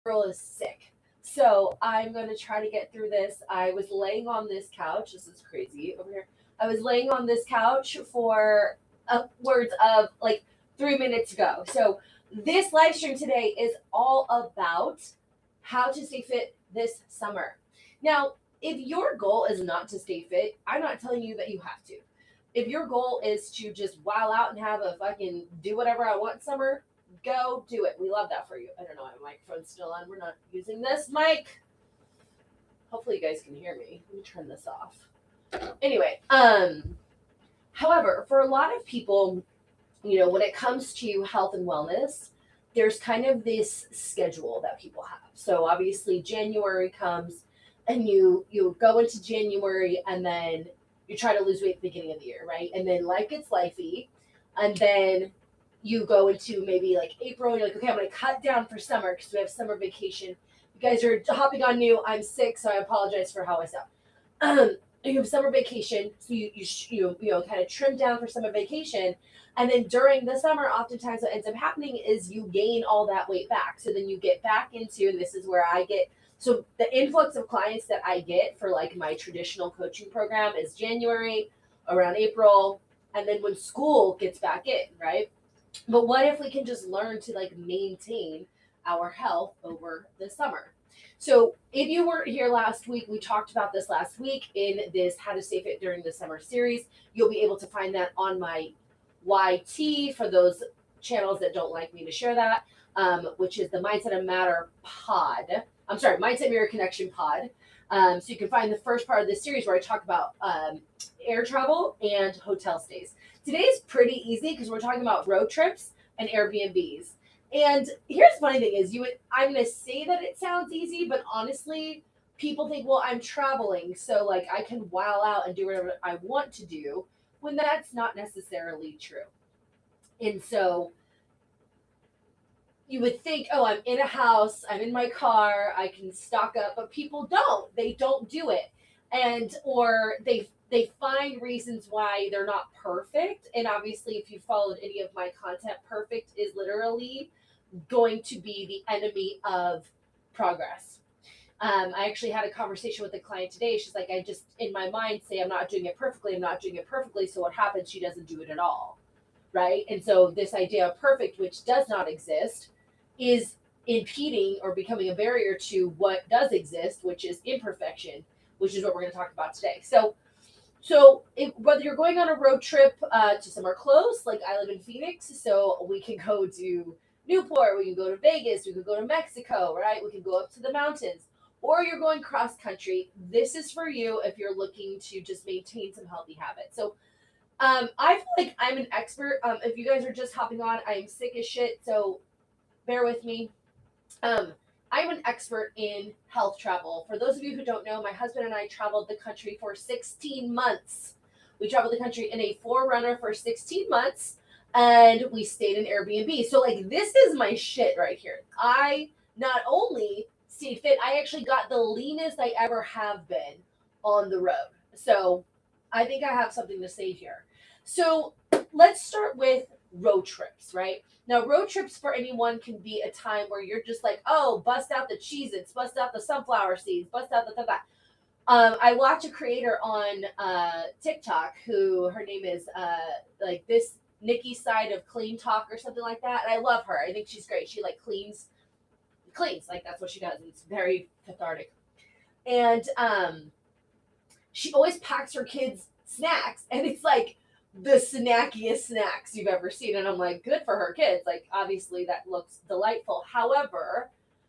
girl is sick. So I'm going to try to get through this. I was laying on this couch. This is crazy over here. I was laying on this couch for upwards of like 3 minutes ago. So this live stream today is all about how to stay fit this summer. Now, if your goal is not to stay fit, I'm not telling you that you have to. If your goal is to just wow out and have a fucking do whatever I want summer, go do it. We love that for you. I don't know why my microphone's still on. We're not using this mic. Hopefully you guys can hear me. Let me turn this off. Anyway, however, for a lot of people, when it comes to health and wellness, there's kind of this schedule that people have. So obviously January comes and you go into January and then you try to lose weight at the beginning of the year, right? And then life gets lifey. And then you go into maybe like April and you're like, okay, I'm going to cut down for summer because we have summer vacation. You guys are hopping on new. I'm sick, so I apologize for how I sound. You have summer vacation, so you kind of trim down for summer vacation. And then during the summer, oftentimes what ends up happening is you gain all that weight back. So then you get back into, and this is where I get, so the influx of clients that I get for like my traditional coaching program is January, around April, and then when school gets back in, right? But what if we can just learn to like maintain our health over the summer? So if you weren't here last week, we talked about this last week in this How to Stay Fit During the Summer series. You'll be able to find that on my YT for those channels that don't like me to share that, which is the Mindset and Matter pod. I'm sorry, Mindset Mirror Connection pod. So you can find the first part of this series where I talk about air travel and hotel stays. Today's pretty easy because we're talking about road trips and Airbnbs. And here's the funny thing is I'm going to say that it sounds easy, but honestly, people think, well, I'm traveling, so like I can wow out and do whatever I want to do, when that's not necessarily true. And so you would think, oh, I'm in a house, I'm in my car, I can stock up, but people don't. They don't do it. Or they find reasons why they're not perfect. And obviously, if you followed any of my content, perfect is literally going to be the enemy of progress. I actually had a conversation with a client today. She's like, I just, in my mind, say I'm not doing it perfectly. I'm not doing it perfectly. So what happens? She doesn't do it at all. Right. And so this idea of perfect, which does not exist, is impeding or becoming a barrier to what does exist, which is imperfection, which is what we're going to talk about today. So whether you're going on a road trip to somewhere close, like I live in Phoenix, so we can go to Newport, we can go to Vegas, we could go to Mexico, right? We can go up to the mountains. Or you're going cross country. This is for you if you're looking to just maintain some healthy habits. So I feel like I'm an expert. If you guys are just hopping on, I am sick as shit, so bear with me. I'm an expert in health travel. For those of you who don't know, my husband and I traveled the country for 16 months. We traveled the country in a 4Runner for 16 months, and we stayed in Airbnb. So, like, this is my shit right here. I not only stayed fit, I actually got the leanest I ever have been on the road. So, I think I have something to say here. So, let's start with road trips, right? Now, road trips for anyone can be a time where you're just like, oh, bust out the Cheez-Its, bust out the sunflower seeds, bust out the that. I watch a creator on TikTok who her name is like this Nikki Side of Clean Talk or something like that. And I love her. I think she's great. She like cleans, like that's what she does. It's very cathartic. And she always packs her kids snacks, and it's like the snackiest snacks you've ever seen. And I'm like, good for her kids. Like, obviously that looks delightful. However,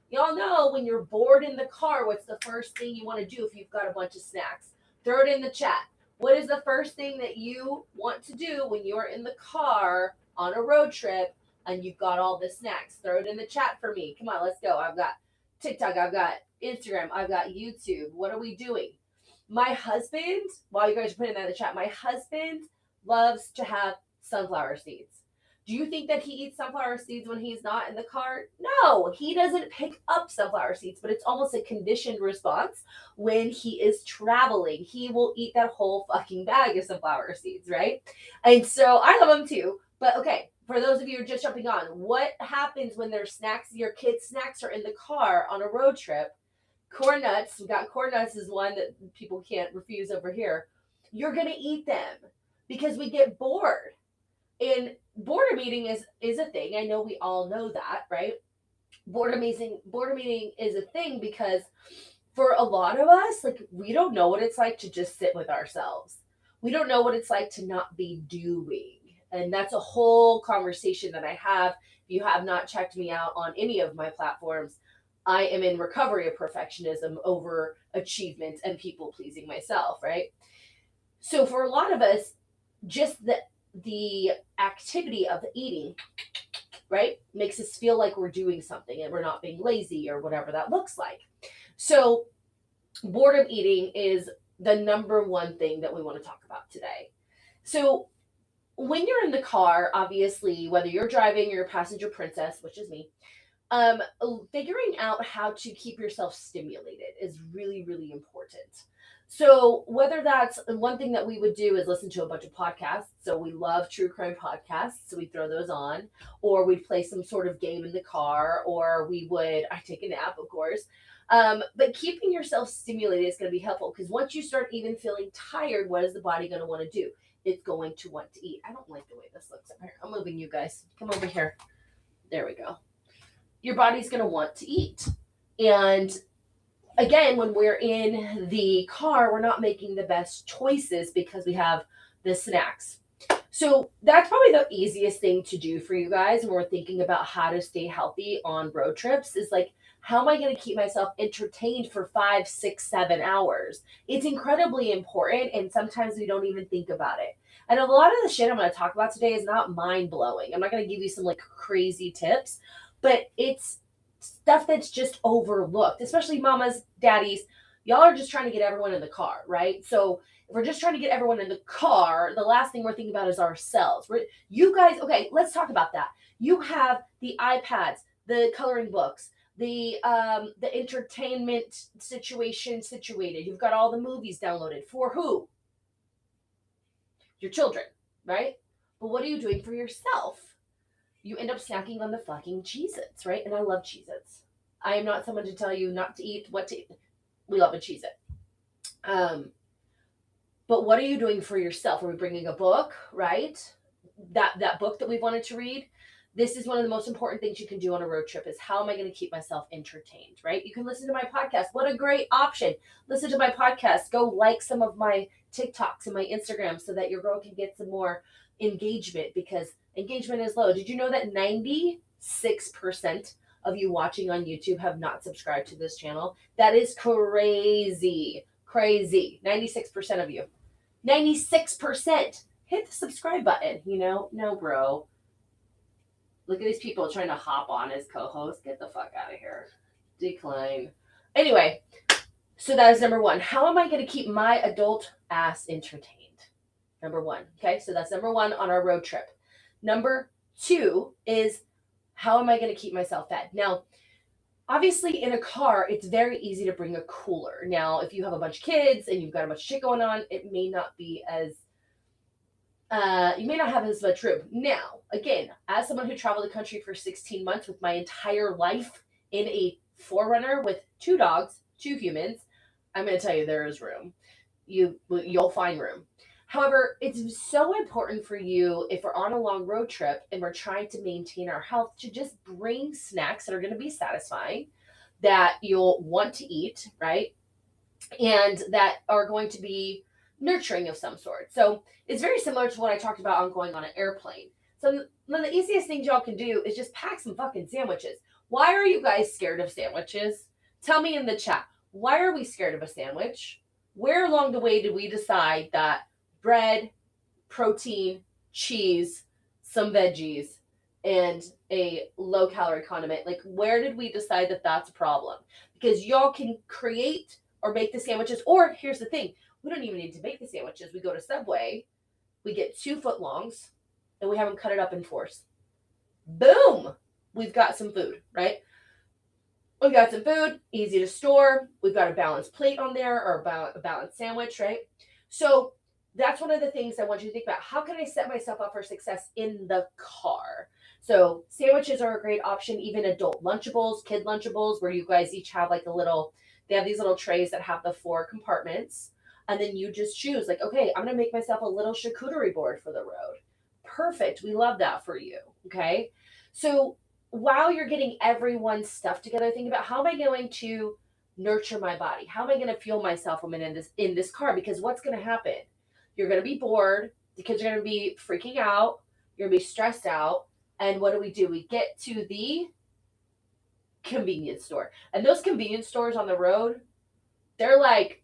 y'all know when you're bored in the car, what's the first thing you want to do if you've got a bunch of snacks? Throw it in the chat. What is the first thing that you want to do when you're in the car on a road trip and you've got all the snacks? Throw it in the chat for me. Come on, let's go. I've got TikTok, I've got Instagram, I've got YouTube. What are we doing? My husband, while you guys are putting that in the chat, my husband loves to have sunflower seeds. Do you think that he eats sunflower seeds when he's not in the car? No, he doesn't pick up sunflower seeds, but it's almost a conditioned response when he is traveling. He will eat that whole fucking bag of sunflower seeds, right? And so I love them too. But okay, for those of you who are just jumping on, what happens when there's snacks? Your kids' snacks are in the car on a road trip. Corn nuts, we got corn nuts is one that people can't refuse over here. You're gonna eat them because we get bored. And boredom eating is a thing. I know we all know that, right? Boredom eating is a thing because for a lot of us, like we don't know what it's like to just sit with ourselves. We don't know what it's like to not be doing. And that's a whole conversation that I have. If you have not checked me out on any of my platforms, I am in recovery of perfectionism over achievement and people pleasing myself, right? So for a lot of us, just the activity of eating, right, makes us feel like we're doing something and we're not being lazy or whatever that looks like. So boredom eating is the number one thing that we want to talk about today. So when you're in the car, obviously, whether you're driving or you're a passenger princess, which is me, um, figuring out how to keep yourself stimulated is really, really important. So whether that's one thing that we would do is listen to a bunch of podcasts. So we love true crime podcasts, so we throw those on, or we'd play some sort of game in the car, or I take a nap, of course. But keeping yourself stimulated is going to be helpful because once you start even feeling tired, what is the body going to want to do? It's going to want to eat. I don't like the way this looks up here. I'm moving you guys. Come over here. There we go. Your body's going to want to eat. And again, when we're in the car, we're not making the best choices because we have the snacks. So that's probably the easiest thing to do for you guys when we're thinking about how to stay healthy on road trips is like, how am I going to keep myself entertained for 5, 6, 7 hours? It's incredibly important, and sometimes we don't even think about it. And a lot of the shit I'm going to talk about today is not mind blowing. I'm not going to give you some like crazy tips, but it's stuff that's just overlooked, especially mamas, daddies. Y'all are just trying to get everyone in the car, right? So if we're just trying to get everyone in the car, the last thing we're thinking about is ourselves. You guys, okay, let's talk about that. You have the iPads, the coloring books, the entertainment situation situated. You've got all the movies downloaded. For who? Your children, right? But what are you doing for yourself? You end up snacking on the fucking Cheez-Its, right? And I love Cheez-Its. I am not someone to tell you not to eat what to eat. We love a Cheez-It. But what are you doing for yourself? Are we bringing a book, right? That book that we wanted to read. This is one of the most important things you can do on a road trip is how am I going to keep myself entertained, right? You can listen to my podcast. What a great option. Listen to my podcast. Go like some of my TikToks and my Instagram so that your girl can get some more engagement because engagement is low. Did you know that 96% of you watching on YouTube have not subscribed to this channel? That is crazy. Crazy. 96% of you. 96%. Hit the subscribe button. No, bro. Look at these people trying to hop on as co-host. Get the fuck out of here. Decline. Anyway, so that is number one. How am I going to keep my adult ass entertained? Number one. Okay, so that's number one on our road trip. Number two is how am I going to keep myself fed? Now, obviously in a car, it's very easy to bring a cooler. Now, if you have a bunch of kids and you've got a bunch of shit going on, it may not be as you may not have as much room. Now, again, as someone who traveled the country for 16 months with my entire life in a 4Runner with 2 dogs, 2 humans, I'm going to tell you there is room. You'll find room. However, it's so important for you if we're on a long road trip and we're trying to maintain our health to just bring snacks that are going to be satisfying, that you'll want to eat, right? And that are going to be nurturing of some sort. So it's very similar to what I talked about on going on an airplane. So one of the easiest things y'all can do is just pack some fucking sandwiches. Why are you guys scared of sandwiches? Tell me in the chat. Why are we scared of a sandwich? Where along the way did we decide that bread, protein, cheese, some veggies, and a low-calorie condiment, like where did we decide that that's a problem? Because y'all can create or make the sandwiches, or here's the thing, we don't even need to make the sandwiches. We go to Subway, we get 2 footlongs, and we have them cut it up in 4s. Boom! We've got some food, right? We've got some food, easy to store. We've got a balanced plate on there, or a balanced sandwich, right? So that's one of the things I want you to think about. How can I set myself up for success in the car? So sandwiches are a great option, even adult Lunchables, kid Lunchables, where you guys each have like a little, they have these little trays that have the 4 compartments. And then you just choose, like, okay, I'm going to make myself a little charcuterie board for the road. Perfect. We love that for you. Okay. So while you're getting everyone's stuff together, think about, how am I going to nurture my body? How am I going to fuel myself when I'm in this car? Because what's going to happen? You're going to be bored. The kids are going to be freaking out. You're going to be stressed out. And what do? We get to the convenience store. And those convenience stores on the road, they're like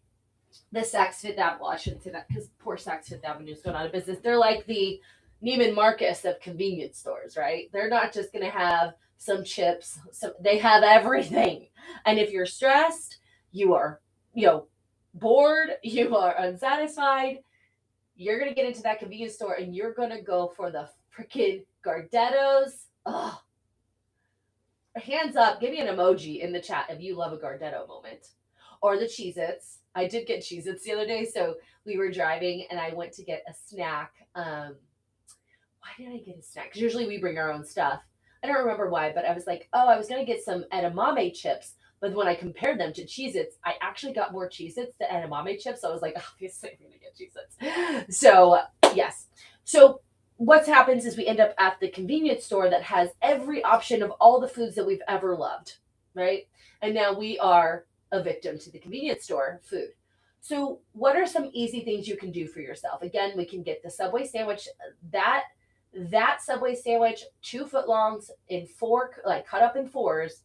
the Saks Fifth Avenue. Well, I shouldn't say that because poor Saks Fifth Avenue is going out of business. They're like the Neiman Marcus of convenience stores, right? They're not just going to have some chips. They have everything. And if you're stressed, you are, you know, bored, you are unsatisfied, you're gonna get into that convenience store and you're gonna go for the freaking Gardettos. Ugh. Hands up, give me an emoji in the chat if you love a Gardetto moment. Or the Cheez Its. I did get Cheez Its the other day, so we were driving and I went to get a snack. Why did I get a snack? Because usually we bring our own stuff. I don't remember why, but I was like, oh, I was gonna get some edamame chips. But when I compared them to Cheez Its, I actually got more Cheez Its than edamame chips. So I was like, obviously I'm gonna get Cheez Its. So yes. So what happens is we end up at the convenience store that has every option of all the foods that we've ever loved, right? And now we are a victim to the convenience store food. So, what are some easy things you can do for yourself? Again, we can get the Subway sandwich. That Subway sandwich, 2 foot longs in four, like cut up in fours,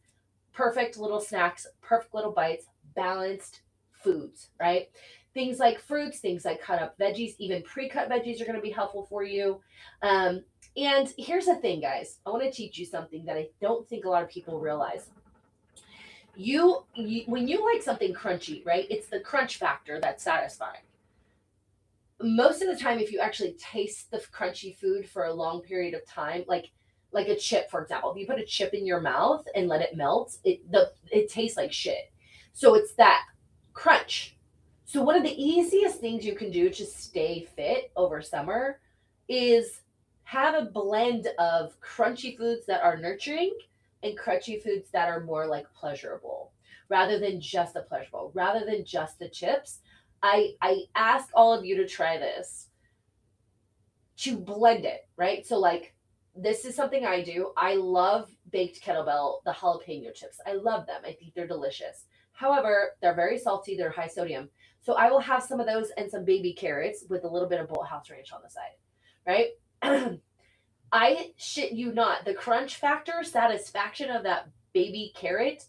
perfect little snacks, perfect little bites, balanced foods, right? Things like fruits, things like cut up veggies, even pre cut veggies are going to be helpful for you. Um, and here's the thing, guys. I want to teach you something that I don't think a lot of people realize. You when you like something crunchy, right? It's the crunch factor that's satisfying. Most of the time, if you actually taste the crunchy food for a long period of time, like a chip, for example, if you put a chip in your mouth and let it melt, it tastes like shit. So it's that crunch. So one of the easiest things you can do to stay fit over summer is have a blend of crunchy foods that are nurturing and crunchy foods that are more like pleasurable, rather than just the pleasurable, rather than just the chips. I ask all of you to try this, to blend it, right? So like this is something I do. I love baked kettlebell, the jalapeno chips. I love them. I think they're delicious. However, they're very salty, they're high sodium. So I will have some of those and some baby carrots with a little bit of Bolthouse Ranch on the side, right? I shit you not, the crunch factor, satisfaction of that baby carrot.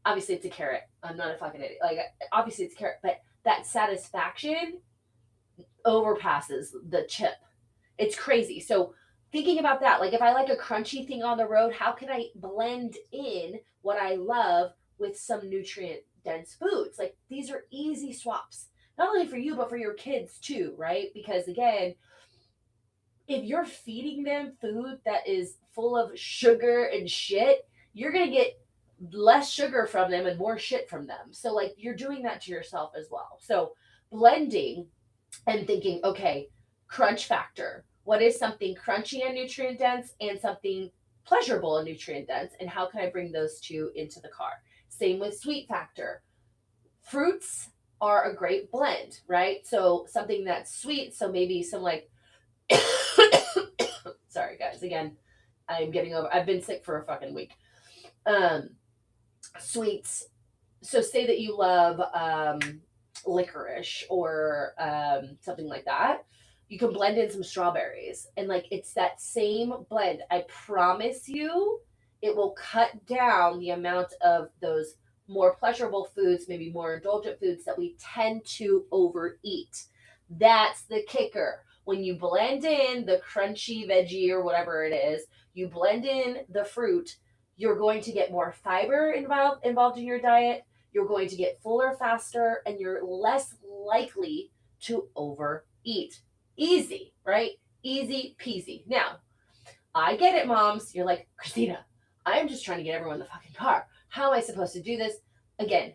Obviously, it's a carrot. I'm not a fucking idiot. Like, obviously, it's carrot, but that satisfaction overpasses the chip. It's crazy. So thinking about that, like if I like a crunchy thing on the road, how can I blend in what I love with some nutrient dense foods? Like these are easy swaps, not only for you, but for your kids too, right? Because again, if you're feeding them food that is full of sugar and shit, you're going to get less sugar from them and more shit from them. So, like, you're doing that to yourself as well. So, blending and thinking, okay, crunch factor. What is something crunchy and nutrient dense and something pleasurable and nutrient dense? And how can I bring those two into the car? Same with sweet factor. Fruits are a great blend, right? So, something that's sweet. So, maybe some like sorry guys, again, I've been sick for a fucking week. Um Sweets. So say that you love licorice or something like that. You can blend in some strawberries and like it's that same blend. I promise you it will cut down the amount of those more pleasurable foods, maybe more indulgent foods that we tend to overeat. That's the kicker. When you blend in the crunchy veggie or whatever it is, you blend in the fruit, you're going to get more fiber involved in your diet. You're going to get fuller faster and you're less likely to overeat. Easy, right? Easy peasy. Now, I get it, moms. You're like, Christina, I'm just trying to get everyone in the fucking car. How am I supposed to do this? Again,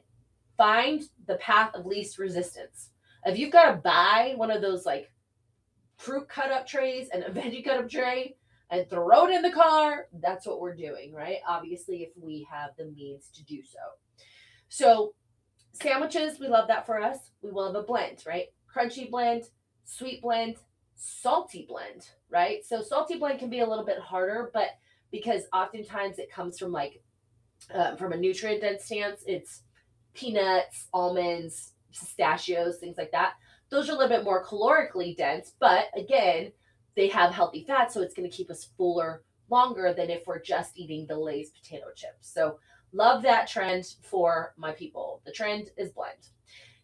find the path of least resistance. If you've got to buy one of those like fruit cut up trays and a veggie cut up tray and throw it in the car, that's what we're doing, right? Obviously, if we have the means to do so. So, sandwiches, we love that for us. We love a blend, right? Crunchy blend, sweet blend, salty blend, right? So, salty blend can be a little bit harder, but because oftentimes it comes from from a nutrient dense stance, it's peanuts, almonds, pistachios, things like that. Those are a little bit more calorically dense, but again, they have healthy fat, so it's going to keep us fuller longer than if we're just eating the Lay's potato chips. So, love that trend for my people. The trend is blend.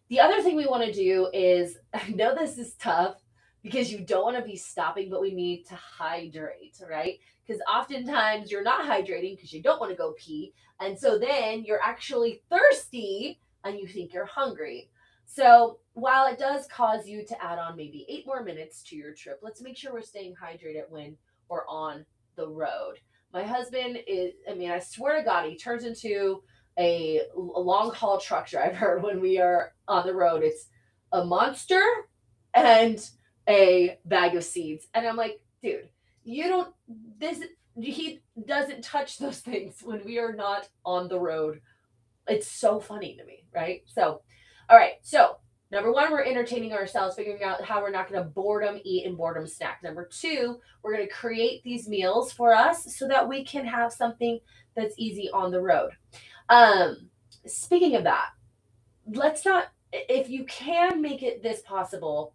The other thing we want to do is I know this is tough because you don't want to be stopping, but we need to hydrate, right? Because oftentimes you're not hydrating because you don't want to go pee. And so then you're actually thirsty and you think you're hungry. So while it does cause you to add on maybe 8 more minutes to your trip, let's make sure we're staying hydrated when we're on the road. My husband is, I mean, I swear to God, he turns into a long haul truck driver when we are on the road. It's a monster and a bag of seeds. And I'm like, dude, you don't, this, he doesn't touch those things when we are not on the road. It's so funny to me, right? So, all right. So, number one, we're entertaining ourselves, figuring out how we're not going to boredom eat and boredom snack. Number two, we're going to create these meals for us so that we can have something that's easy on the road. Um, Speaking of that, let's not, if you can make it this possible,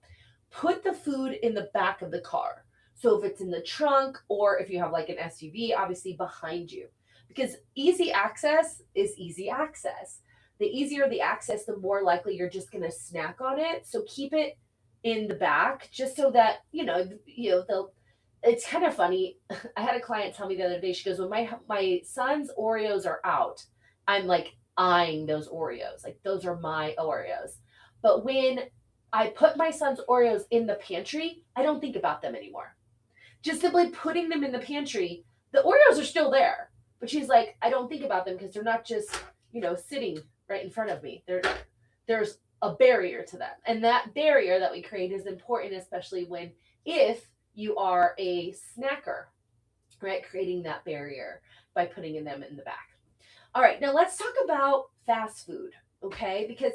put the food in the back of the car. So if it's in the trunk or if you have like an SUV, obviously behind you. Because easy access is easy access. The easier the access, the more likely you're just going to snack on it. So keep it in the back just so that, they'll it's kind of funny. I had a client tell me the other day, she goes, when my son's Oreos are out, I'm like eyeing those Oreos. Like those are my Oreos. But when I put my son's Oreos in the pantry, I don't think about them anymore. Just simply putting them in the pantry, the Oreos are still there. But she's like, I don't think about them because they're not just, sitting right in front of me. There's a barrier to them. And that barrier that we create is important, especially if you are a snacker, right? Creating that barrier by putting them in the back. All right, now let's talk about fast food, okay? Because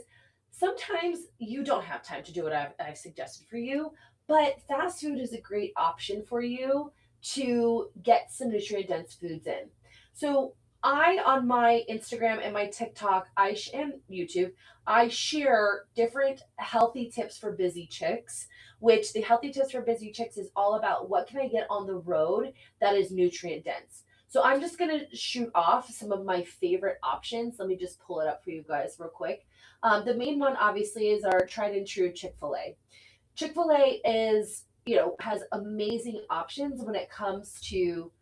sometimes you don't have time to do what I've suggested for you, but fast food is a great option for you to get some nutrient dense foods in. So on my Instagram and my TikTok, and YouTube, I share different healthy tips for busy chicks, which the healthy tips for busy chicks is all about what can I get on the road that is nutrient dense. So I'm just going to shoot off some of my favorite options. Let me just pull it up for you guys real quick. The main one obviously is our tried and true Chick-fil-A. Chick-fil-A has amazing options when it comes to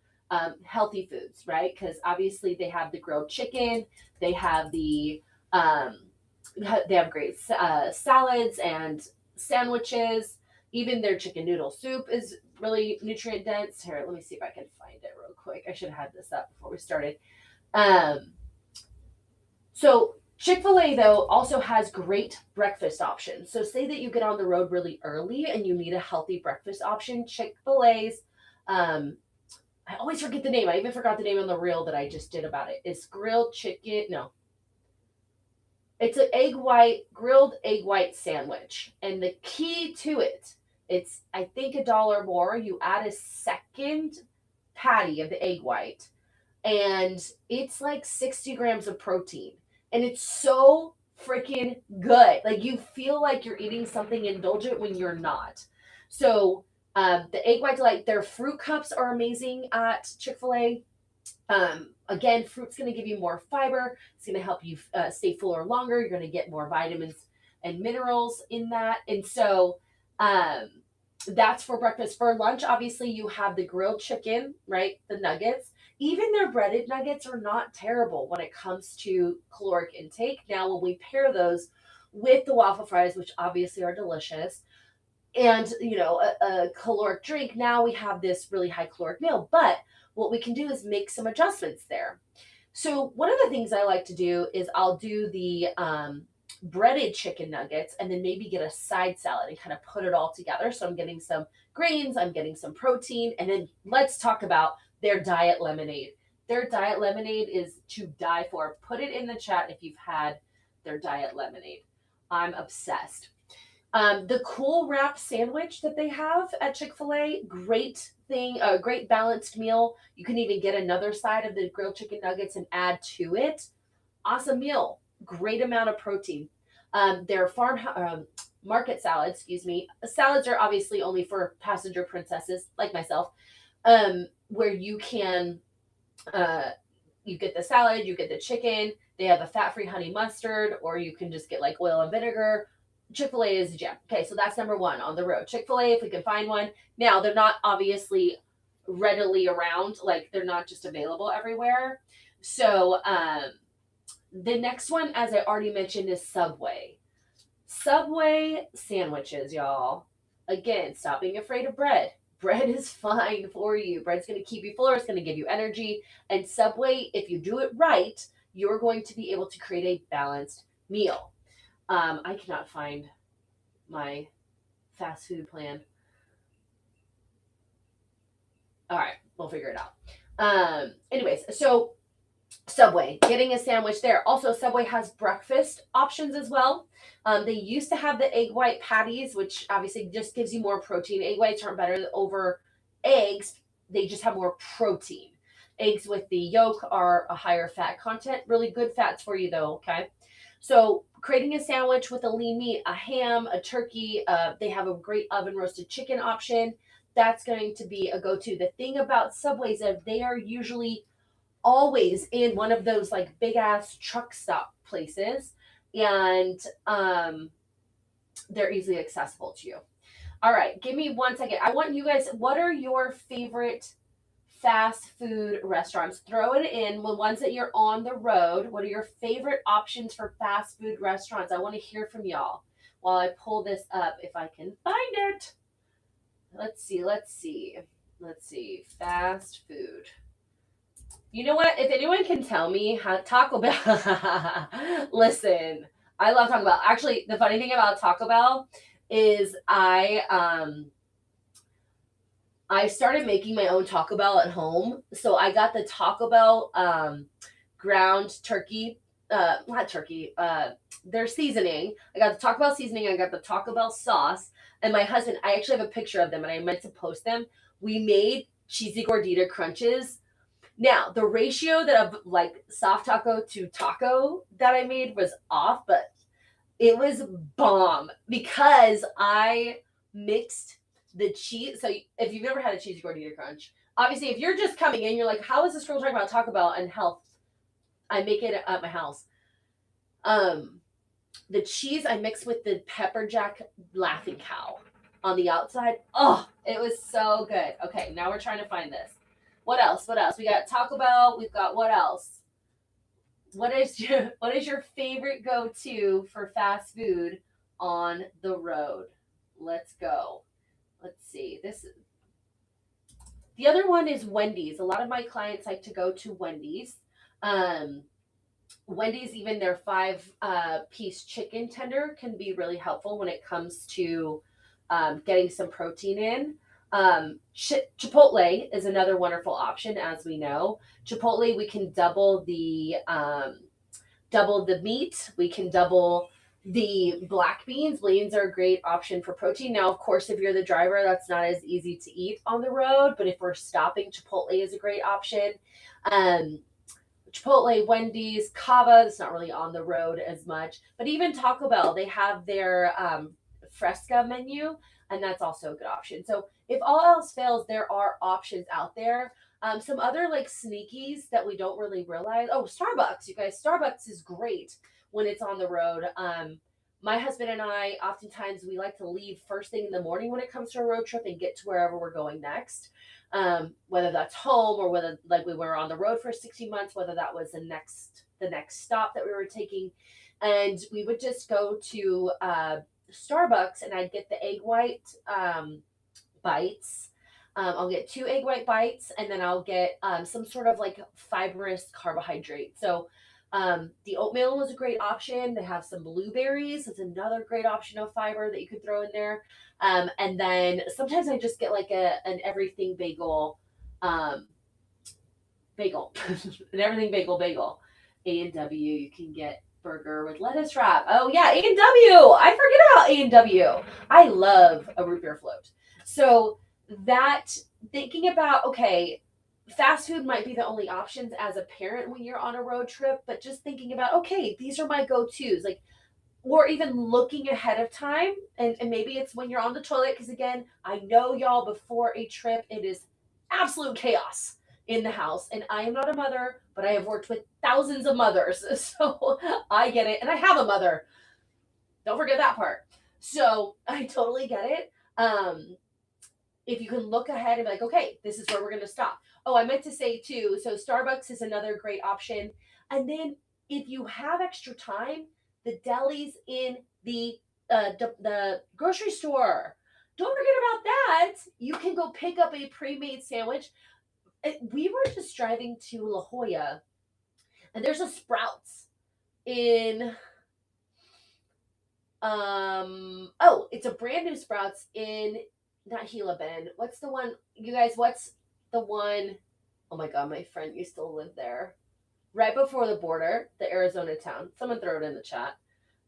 healthy foods, right? Because obviously they have the grilled chicken, they have um, they have great salads and sandwiches. Even their chicken noodle soup is really nutrient dense. Here, let me see if I can find it real quick. I should have had this up before we started. Um, so Chick-fil-A though also has great breakfast options. So say that you get on the road really early and you need a healthy breakfast option. Chick-fil-A's I always forget the name. I even forgot the name on the reel that I just did about it. It's grilled chicken. No, it's an grilled egg white sandwich. And the key to it, it's I think $1 more. You add a second patty of the egg white, and it's like 60 grams of protein. And it's so freaking good. Like you feel like you're eating something indulgent when you're not. So the egg white delight, their fruit cups are amazing at Chick-fil-A. Again, fruit's going to give you more fiber. It's going to help you stay fuller longer. You're going to get more vitamins and minerals in that. And so um, that's for breakfast. For lunch, obviously, you have the grilled chicken, right? The nuggets. Even their breaded nuggets are not terrible when it comes to caloric intake. Now, when we pair those with the waffle fries, which obviously are delicious, and a caloric drink, now we have this really high caloric meal. But what we can do is make some adjustments there. So one of the things I like to do is I'll do the breaded chicken nuggets and then maybe get a side salad and kind of put it all together. So I'm getting some grains, I'm getting some protein. And then let's talk about their diet lemonade. Their diet lemonade is to die for. Put it in the chat if you've had their diet lemonade. I'm obsessed. The cool wrap sandwich that they have at Chick-fil-A, great thing, a great balanced meal. You can even get another side of the grilled chicken nuggets and add to it. Awesome meal, great amount of protein. Their market salads, excuse me. Salads are obviously only for passenger princesses like myself, where you can you get the salad, you get the chicken. They have a fat-free honey mustard, or you can just get like oil and vinegar. Chick-fil-A is a gem. Okay, so that's number one on the road. Chick-fil-A, if we can find one. Now, they're not obviously readily around, like they're not just available everywhere. So the next one, as I already mentioned, is Subway. Subway sandwiches, y'all. Again, stop being afraid of bread. Bread is fine for you. Bread's going to keep you fuller. It's going to give you energy. And Subway, if you do it right, you're going to be able to create a balanced meal. I cannot find my fast food plan. All right, we'll figure it out. Anyways, so Subway, getting a sandwich there. Also, Subway has breakfast options as well. They used to have the egg white patties, which obviously just gives you more protein. Egg whites aren't better over eggs. They just have more protein. Eggs with the yolk are a higher fat content. Really good fats for you though, okay? So creating a sandwich with a lean meat, a ham, a turkey. They have a great oven roasted chicken option. That's going to be a go-to. The thing about Subways is they are usually always in one of those like big ass truck stop places, and they're easily accessible to you. All right, give me 1 second. I want you guys, what are your favorite fast food restaurants? Throw it in the ones that you're on the road. What are your favorite options for fast food restaurants? I want to hear from y'all while I pull this up if I can find it. Let's see. Fast food. You know what? If anyone can tell me how Taco Bell, listen, I love Taco Bell. Actually, the funny thing about Taco Bell is I started making my own Taco Bell at home. So I got the Taco Bell ground turkey, not turkey, their seasoning. I got the Taco Bell seasoning. I got the Taco Bell sauce. And my husband, I actually have a picture of them and I meant to post them. We made cheesy gordita crunches. Now, the ratio that of like soft taco to taco that I made was off, but it was bomb because I mixed the cheese. So if you've ever had a cheesy gordita crunch, obviously if you're just coming in, you're like, how is this girl talking about Taco Bell and health? I make it at my house. The cheese I mixed with the pepper jack Laughing Cow on the outside. Oh, it was so good. Okay, now we're trying to find this. What else? We got Taco Bell. We've got what else? What is your favorite go-to for fast food on the road? Let's go. Let's see. The other one is Wendy's. A lot of my clients like to go to Wendy's. Wendy's, even their 5-piece chicken tender can be really helpful when it comes to getting some protein in. Chipotle is another wonderful option, as we know. Chipotle, we can double the meat. We can double the black beans. Beans are a great option for protein. Now, of course, if you're the driver, that's not as easy to eat on the road. But if we're stopping, Chipotle is a great option. Chipotle, Wendy's, Cava, it's not really on the road as much. But even Taco Bell, they have their Fresca menu, and that's also a good option. So if all else fails, there are options out there. Some other like sneakies that we don't really realize. Oh, Starbucks, you guys. Starbucks is great when it's on the road. My husband and I, oftentimes we like to leave first thing in the morning when it comes to a road trip and get to wherever we're going next. Whether that's home or whether like we were on the road for 16 months, whether that was the next stop that we were taking. And we would just go to Starbucks and I'd get the egg white bites. I'll get 2 egg white bites and then I'll get some sort of like fibrous carbohydrate. So The oatmeal is a great option. They have some blueberries. It's another great option of fiber that you could throw in there. And then sometimes I just get like an everything um, bagel, an everything bagel. A&W, you can get burger with lettuce wrap. Oh yeah, A&W. I forget about A&W. I love a root beer float. So that thinking about okay, fast food might be the only options as a parent when you're on a road trip, but just thinking about okay, these are my go-tos. Like or even looking ahead of time and maybe it's when you're on the toilet because again I know y'all before a trip it is absolute chaos in the house and I am not a mother but I have worked with thousands of mothers so I get it and I have a mother, don't forget that part, so I totally get it. If you can look ahead and be like okay this is where we're going to stop. Oh I meant to say too, so Starbucks is another great option, and then if you have extra time, the delis in the grocery store, don't forget about that. You can go pick up a pre-made sandwich. We were just driving to La Jolla and there's a Sprouts in oh it's a brand new Sprouts in not Gila Bend. What's the one, you guys? What's the one? Oh my god, my friend used to live there. Right before the border, the Arizona town. Someone throw it in the chat.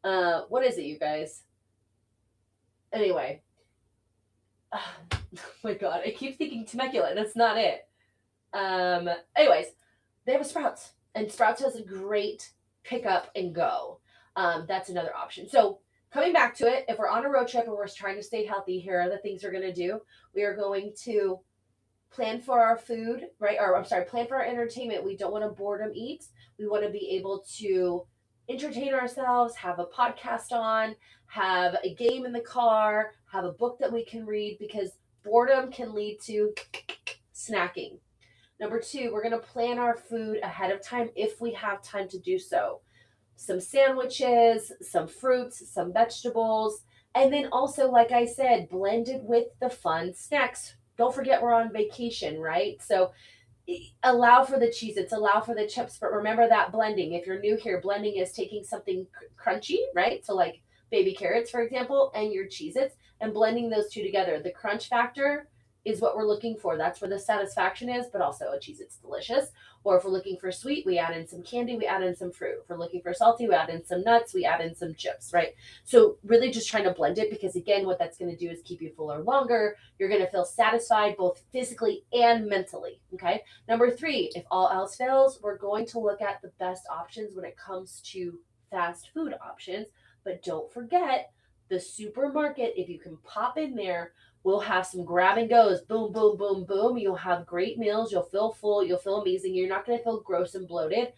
What is it, you guys? Anyway, oh my god, I keep thinking Temecula. That's not it. Um, anyways, they have a Sprouts, and Sprouts has a great pick up and go. That's another option. So coming back to it, if we're on a road trip and we're trying to stay healthy, here are the things we're going to do. We are going to plan for our food, right? Or I'm sorry, plan for our entertainment. We don't want to boredom eat. We want to be able to entertain ourselves, have a podcast on, have a game in the car, have a book that we can read because boredom can lead to snacking. Number two, we're going to plan our food ahead of time if we have time to do so. Some sandwiches, some fruits, some vegetables, and then also, like I said, blended with the fun snacks. Don't forget we're on vacation, right? So allow for the Cheez Its, allow for the chips, but remember that blending. If you're new here, blending is taking something crunchy, right? So, like baby carrots, for example, and your Cheez Its, and blending those two together. The crunch factor is what we're looking for. That's where the satisfaction is, but also a Cheez It's delicious. Or if we're looking for sweet, we add in some candy, we add in some fruit. If we're looking for salty, we add in some nuts, we add in some chips, right? So, really just trying to blend it because, again, what that's going to do is keep you fuller longer. You're going to feel satisfied both physically and mentally, okay? Number three, if all else fails, we're going to look at the best options when it comes to fast food options. But don't forget the supermarket, if you can pop in there, we'll have some grab and goes. Boom, boom, boom, boom. You'll have great meals. You'll feel full. You'll feel amazing. You're not going to feel gross and bloated.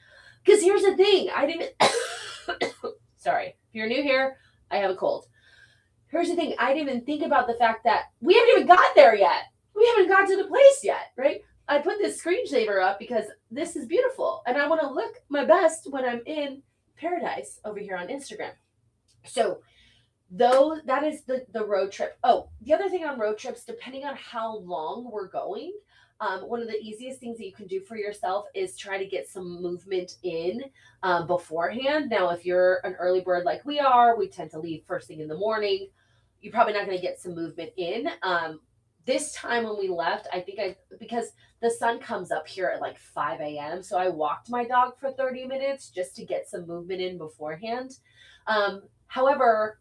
Because here's the thing I didn't even, sorry, if you're new here, I have a cold. Here's the thing I didn't even think about the fact that we haven't even got there yet. We haven't got to the place yet, right? I put this screensaver up because this is beautiful and I want to look my best when I'm in paradise over here on Instagram. So, though that is the road trip. Oh, the other thing on road trips, depending on how long we're going, one of the easiest things that you can do for yourself is try to get some movement in beforehand. Now, if you're an early bird like we are, we tend to leave first thing in the morning. You're probably not going to get some movement in. This time when we left, I think because the sun comes up here at like 5 a.m. So I walked my dog for 30 minutes just to get some movement in beforehand. However,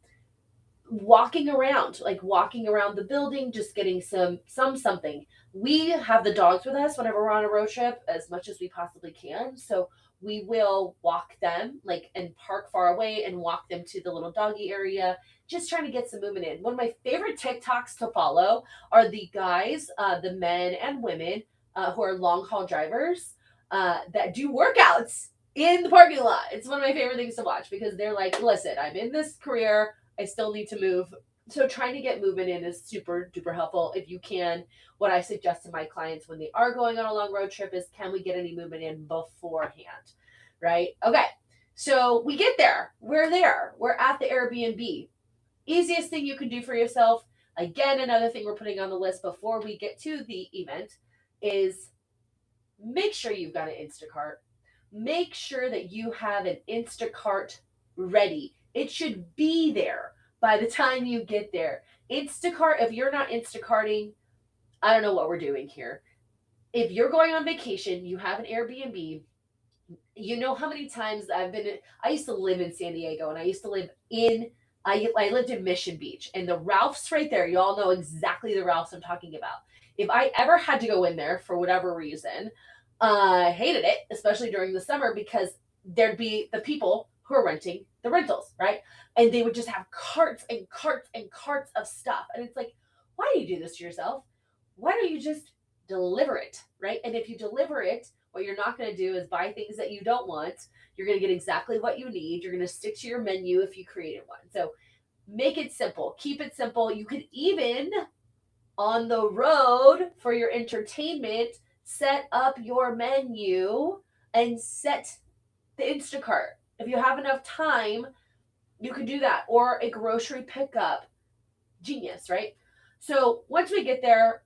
walking around the building, just getting something. We have the dogs with us whenever we're on a road trip as much as we possibly can. So we will walk them like and park far away and walk them to the little doggy area, just trying to get some movement in. One of my favorite TikToks to follow are the guys, the men and women who are long haul drivers that do workouts in the parking lot. It's one of my favorite things to watch because they're like, listen, I'm in this career, I still need to move. So trying to get movement in is super duper helpful if you can. What I suggest to my clients when they are going on a long road trip is can we get any movement in beforehand? Right? Okay. So we get there. We're there. We're at the Airbnb. Easiest thing you can do for yourself. Again, another thing we're putting on the list before we get to the event is make sure you've got an Instacart. make sure that you have an Instacart ready. It should be there by the time you get there. Instacart, if you're not Instacarting, I don't know what we're doing here. If you're going on vacation, you have an Airbnb, you know how many times I used to live in San Diego, and I used to live in I lived in Mission Beach, and the Ralph's right there. You all know exactly the Ralph's I'm talking about. If I ever had to go in there for whatever reason, I hated it, especially during the summer, because there'd be the people who are renting the rentals, right? And they would just have carts and carts and carts of stuff. And it's like, why do you do this to yourself? Why don't you just deliver it, right? And if you deliver it, what you're not going to do is buy things that you don't want. You're going to get exactly what you need. You're going to stick to your menu if you created one. So make it simple. Keep it simple. You could even, on the road for your entertainment, set up your menu and set the Instacart. If you have enough time, you can do that. Or a grocery pickup. Genius, right? So once we get there,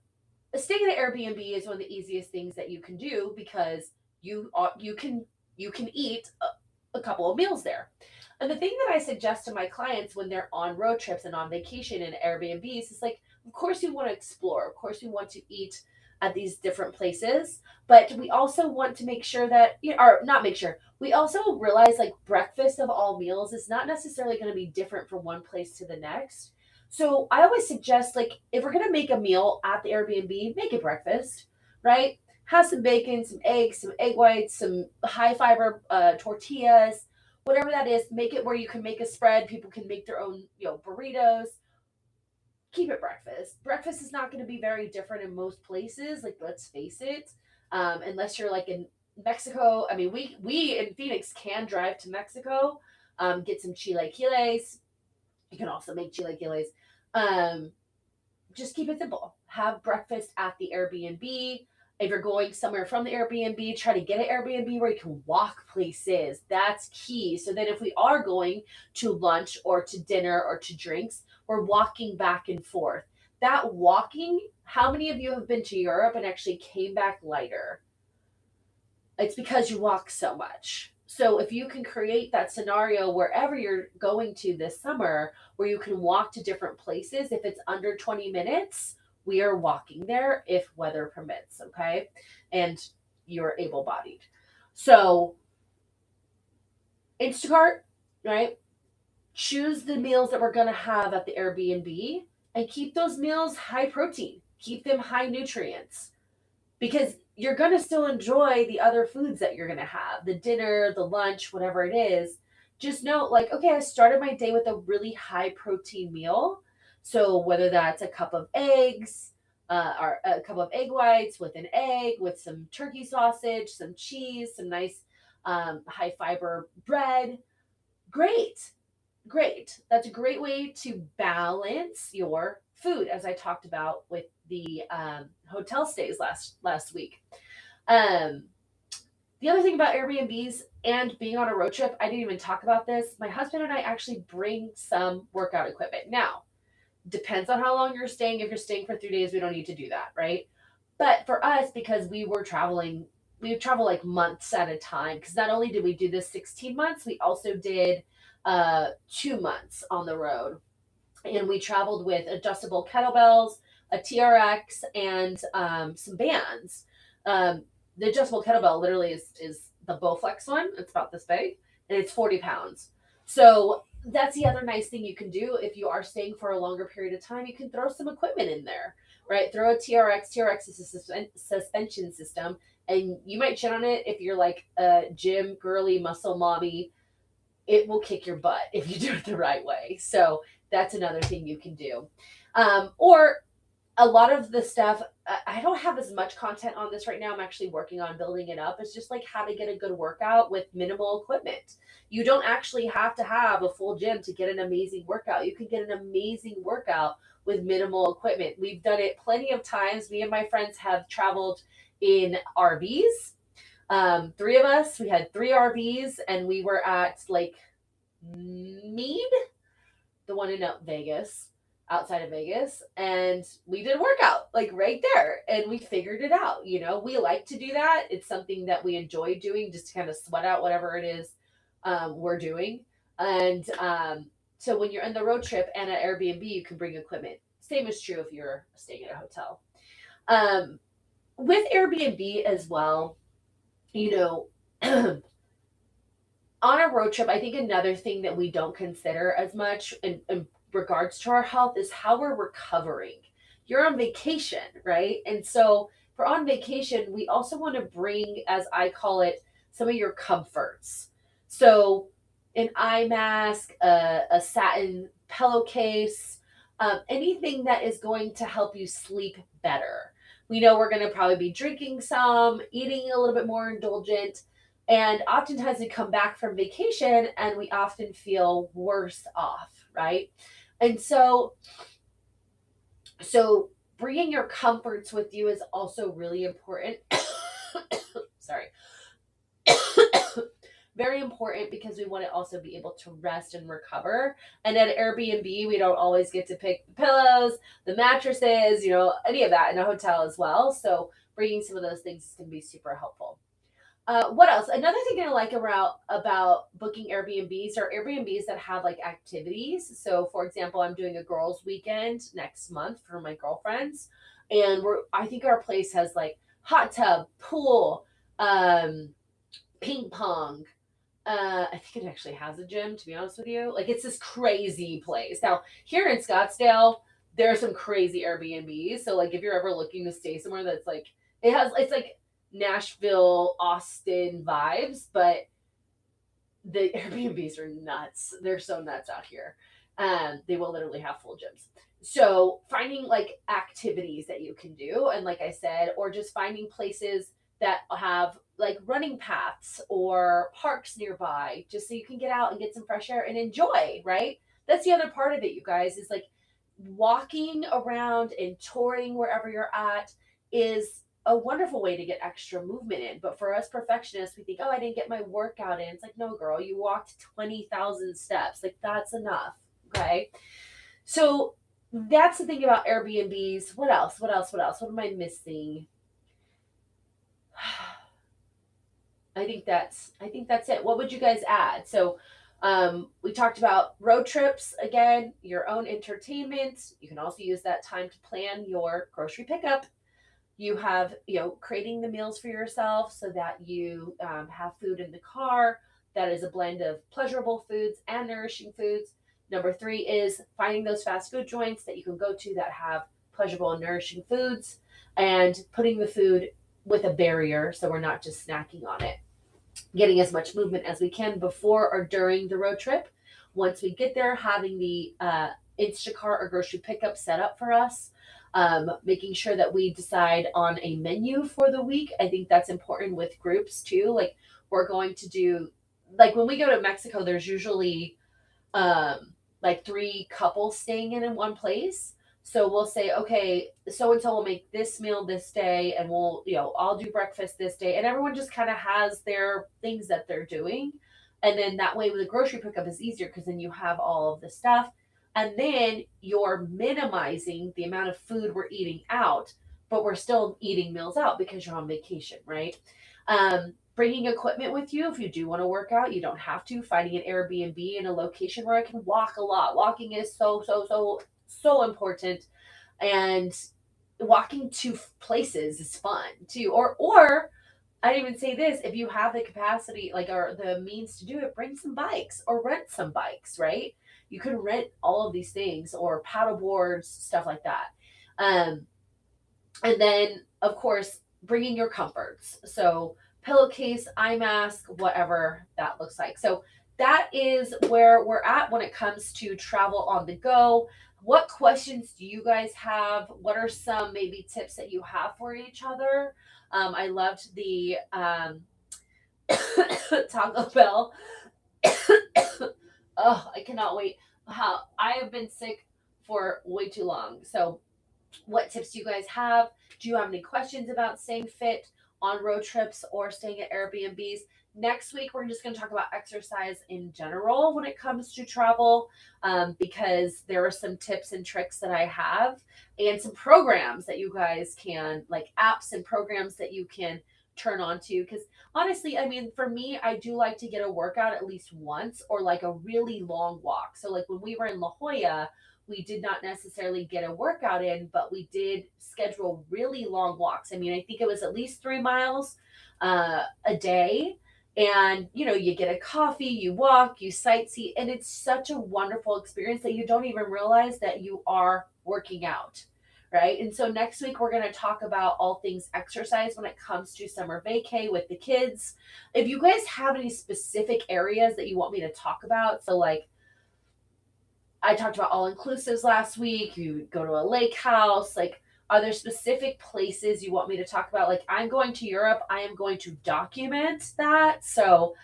staying at an Airbnb is one of the easiest things that you can do, because you can eat a couple of meals there. And the thing that I suggest to my clients when they're on road trips and on vacation in Airbnbs is like, of course we want to explore, of course we want to eat at these different places, but we also want to make sure that, or not make sure, we also realize like breakfast of all meals is not necessarily going to be different from one place to the next. So I always suggest, like, if we're gonna make a meal at the Airbnb, make it breakfast, right? Have some bacon, some eggs, some egg whites, some high fiber tortillas, whatever that is. Make it where you can make a spread. People can make their own, burritos. Keep it breakfast. Breakfast is not going to be very different in most places. Like, let's face it, unless you're like in Mexico. I mean, we in Phoenix can drive to Mexico, get some chilaquiles. You can also make chilaquiles. Um, just keep it simple. Have breakfast at the Airbnb. If you're going somewhere from the Airbnb, try to get an Airbnb where you can walk places. That's key. So then if we are going to lunch or to dinner or to drinks, we're walking back and forth. That walking, how many of you have been to Europe and actually came back lighter? It's because you walk so much. So if you can create that scenario wherever you're going to this summer, where you can walk to different places, if it's under 20 minutes, we are walking there if weather permits, okay? And you're able bodied. So, Instacart, right? Choose the meals that we're going to have at the Airbnb and keep those meals high protein, keep them high nutrients, because you're going to still enjoy the other foods that you're going to have, the dinner, the lunch, whatever it is. Just know, like, okay, I started my day with a really high protein meal. So whether that's a cup of eggs, or a cup of egg whites with an egg, with some turkey sausage, some cheese, some nice high fiber bread, great. Great. That's a great way to balance your food, as I talked about with the hotel stays last week. Um, the other thing about Airbnbs and being on a road trip, I didn't even talk about this. My husband and I actually bring some workout equipment. Now, depends on how long you're staying. If you're staying for 3 days, we don't need to do that, right? But for us, because we would travel like months at a time. Because not only did we do this 16 months, we also did 2 months on the road, and we traveled with adjustable kettlebells, a TRX, and some bands. The adjustable kettlebell literally is the Bowflex one. It's about this big, and it's 40 pounds. So that's the other nice thing you can do if you are staying for a longer period of time. You can throw some equipment in there, right? Throw a TRX. TRX is a suspension system, and you might shit on it if you're like a gym girly muscle mommy. It will kick your butt if you do it the right way. So that's another thing you can do. Or a lot of the stuff, I don't have as much content on this right now. I'm actually working on building it up. It's just like how to get a good workout with minimal equipment. You don't actually have to have a full gym to get an amazing workout. You can get an amazing workout with minimal equipment. We've done it plenty of times. Me and my friends have traveled in RVs. Three of us, we had three RVs, and we were at Lake Mead, the one in Vegas. outside of Vegas, and we did a workout like right there, and we figured it out. We like to do that. It's something that we enjoy doing, just to kind of sweat out whatever it is we're doing. And so when you're in the road trip and at Airbnb, you can bring equipment. Same is true if you're staying at a hotel. Um, with Airbnb as well, you know, on a road trip, I think another thing that we don't consider as much in regards to our health is how we're recovering. You're on vacation, right? And so for on vacation, we also want to bring, as I call it, some of your comforts. So an eye mask, a satin pillowcase, anything that is going to help you sleep better. We know we're going to probably be drinking some, eating a little bit more indulgent, and oftentimes we come back from vacation and we often feel worse off, right? And so bringing your comforts with you is also really important. Sorry. Very important because we want to also be able to rest and recover. And at Airbnb, we don't always get to pick the pillows, the mattresses, any of that in a hotel as well. So bringing some of those things can be super helpful. What else? Another thing I like about booking Airbnbs are Airbnbs that have like activities. So, for example, I'm doing a girls' weekend next month for my girlfriends, and I think our place has like hot tub, pool, um, ping pong. I think it actually has a gym. To be honest with you, like it's this crazy place. Now here in Scottsdale, there are some crazy Airbnbs. So like if you're ever looking to stay somewhere that's like it's like Nashville, Austin vibes, but the Airbnbs are nuts. They're so nuts out here. They will literally have full gyms. So finding like activities that you can do, and like I said, or just finding places that have like running paths or parks nearby, just so you can get out and get some fresh air and enjoy, right? That's the other part of it, you guys, is like walking around and touring wherever you're at is a wonderful way to get extra movement in. But for us perfectionists, we think, oh, I didn't get my workout in. It's like, no, girl, you walked 20,000 steps. Like, that's enough. Okay. So that's the thing about Airbnbs. What else? What else? What else? What am I missing? I think that's it. What would you guys add? So we talked about road trips again, your own entertainment. You can also use that time to plan your grocery pickup. You have, creating the meals for yourself so that you have food in the car that is a blend of pleasurable foods and nourishing foods. Number three is finding those fast food joints that you can go to that have pleasurable and nourishing foods, and putting the food with a barrier so we're not just snacking on it. Getting as much movement as we can before or during the road trip. Once we get there, having the Instacart or grocery pickup set up for us, making sure that we decide on a menu for the week. I think that's important with groups too. Like we're going to do, like when we go to Mexico, there's usually like three couples staying in one place. So we'll say, okay, so and so will make this meal this day, and I'll do breakfast this day, and everyone just kind of has their things that they're doing, and then that way with the grocery pickup is easier because then you have all of the stuff, and then you're minimizing the amount of food we're eating out, but we're still eating meals out because you're on vacation, right? Bringing equipment with you if you do want to work out. You don't have to. Finding an Airbnb in a location where I can walk a lot. Walking is so important, and walking to places is fun too. Or I'd even say this: if you have the capacity, like or the means to do it, bring some bikes or rent some bikes. Right? You can rent all of these things or paddle boards, stuff like that. Um, and then, of course, bringing your comforts. So, pillowcase, eye mask, whatever that looks like. So, that is where we're at when it comes to travel on the go. What questions do you guys have? What are some maybe tips that you have for each other? I loved the Taco Bell. Oh, I cannot wait. How I have been sick for way too long. So, what tips do you guys have? Do you have any questions about staying fit on road trips or staying at Airbnbs? Next week, we're just going to talk about exercise in general when it comes to travel, because there are some tips and tricks that I have and some programs that you guys can, like apps and programs that you can turn on to. Because honestly, I mean, for me, I do like to get a workout at least once or like a really long walk. So, like when we were in La Jolla, we did not necessarily get a workout in, but we did schedule really long walks. I mean, I think it was at least 3 miles a day, and you get a coffee, you walk, you sightsee, and it's such a wonderful experience that you don't even realize that you are working out, right? And so next week we're going to talk about all things exercise when it comes to summer vacay with the kids. If you guys have any specific areas that you want me to talk about, so like I talked about all inclusives last week. You go to a lake house. Like, are there specific places you want me to talk about? Like, I'm going to Europe. I am going to document that. So,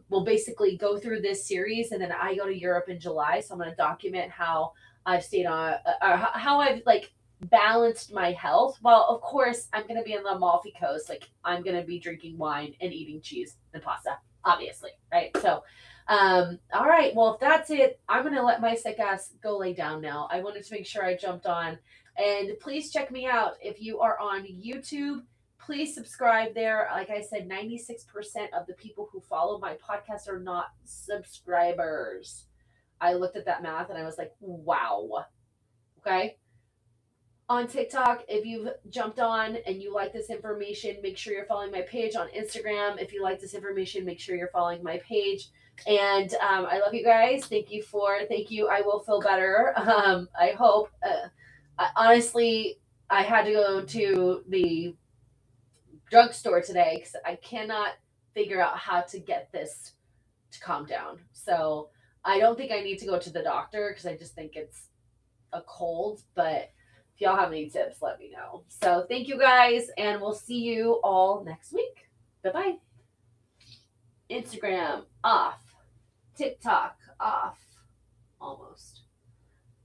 we'll basically go through this series, and then I go to Europe in July. So I'm going to document how I've stayed on, how I've like balanced my health. Well, of course, I'm going to be in the Amalfi Coast. Like, I'm going to be drinking wine and eating cheese and pasta, obviously, right? So, all right. Well, if that's it, I'm going to let my sick ass go lay down now. I wanted to make sure I jumped on. And please check me out. If you are on YouTube, please subscribe there. Like I said, 96% of the people who follow my podcast are not subscribers. I looked at that math and I was like, wow. Okay. On TikTok, if you've jumped on and you like this information, make sure you're following my page. On Instagram, if you like this information, make sure you're following my page. And I love you guys. Thank you. I will feel better. I hope. Honestly, I had to go to the drugstore today because I cannot figure out how to get this to calm down. So I don't think I need to go to the doctor because I just think it's a cold. But if y'all have any tips, let me know. So thank you guys, and we'll see you all next week. Bye bye. Instagram off. TikTok off. Almost.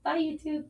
Bye, YouTube.